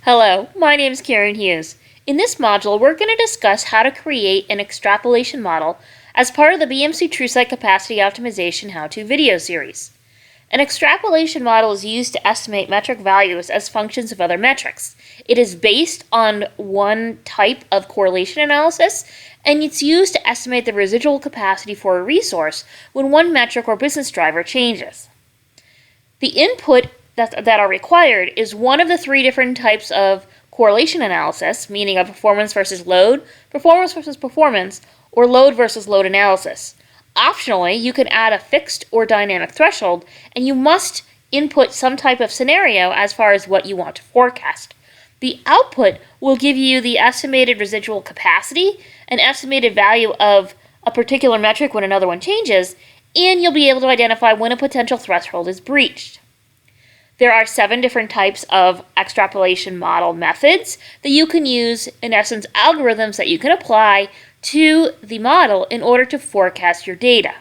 Hello, my name is Karen Hughes. In this module, we're going to discuss how to create an extrapolation model as part of the BMC TrueSight Capacity Optimization how-to video series. An extrapolation model is used to estimate metric values as functions of other metrics. It is based on one type of correlation analysis, and it's used to estimate the residual capacity for a resource when one metric or business driver changes. The input that are required is one of the three different types of correlation analysis, meaning a performance versus load, performance, or load versus load analysis. Optionally, you can add a fixed or dynamic threshold, and you must input some type of scenario as far as what you want to forecast. The output will give you the estimated residual capacity, an estimated value of a particular metric when another one changes, and you'll be able to identify when a potential threshold is breached. There are 7 different types of extrapolation model methods that you can use, in essence, algorithms that you can apply to the model in order to forecast your data.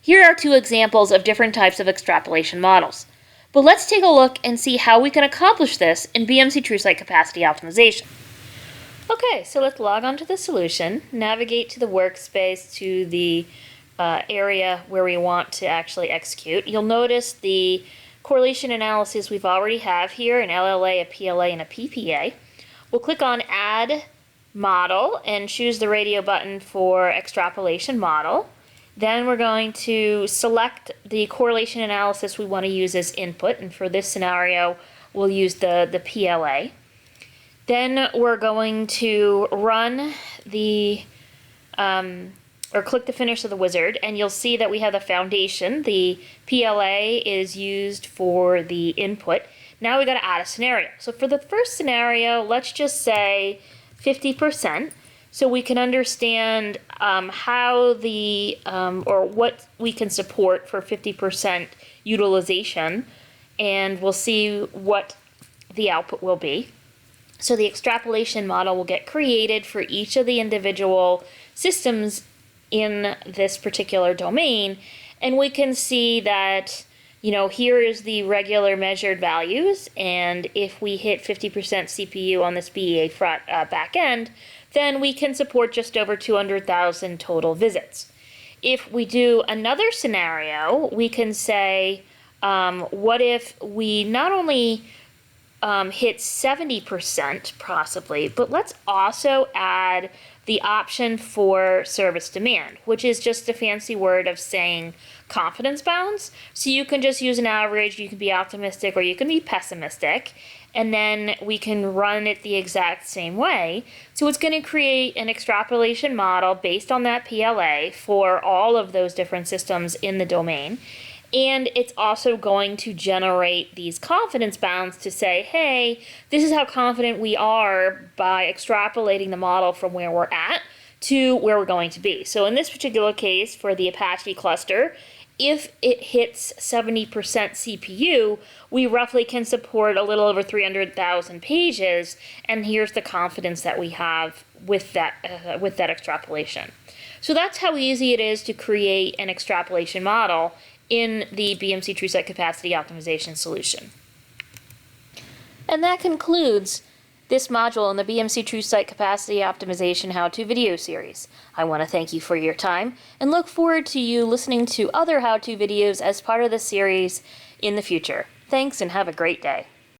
Here are 2 examples of different types of extrapolation models. But let's take a look and see how we can accomplish this in BMC TrueSight Capacity Optimization. Okay, so let's log on to the solution, navigate to the workspace to the area where we want to actually execute. You'll notice the correlation analysis we've already have here, an LLA, a PLA, and a PPA. We'll click on Add Model and choose the radio button for Extrapolation Model. Then we're going to select the correlation analysis we want to use as input, and for this scenario, we'll use the PLA. Then we're going to run the or click the finish of the wizard, and you'll see that we have the foundation. The PLA is used for the input. Now we got to add a scenario. So for the first scenario, let's just say 50%, so we can understand how the or what we can support for 50% utilization, and we'll see what the output will be. So the extrapolation model will get created for each of the individual systems in this particular domain, and we can see that, here is the regular measured values, and if we hit 50% CPU on this BEA front back end, then we can support just over 200,000 total visits. If we do another scenario, we can say, what if we not only hit 70% possibly, but let's also add the option for service demand, which is just a fancy word of saying confidence bounds. So you can just use an average, you can be optimistic or you can be pessimistic, and then we can run it the exact same way. So it's going to create an extrapolation model based on that PLA for all of those different systems in the domain. And it's also going to generate these confidence bounds to say, hey, this is how confident we are by extrapolating the model from where we're at to where we're going to be. So in this particular case, for the Apache cluster, if it hits 70% CPU, we roughly can support a little over 300,000 pages, and here's the confidence that we have with that extrapolation. So that's how easy it is to create an extrapolation model in the BMC TrueSight Capacity Optimization solution. And that concludes this module in the BMC TrueSight Capacity Optimization how-to video series. I want to thank you for your time and look forward to you listening to other how-to videos as part of the series in the future. Thanks and have a great day.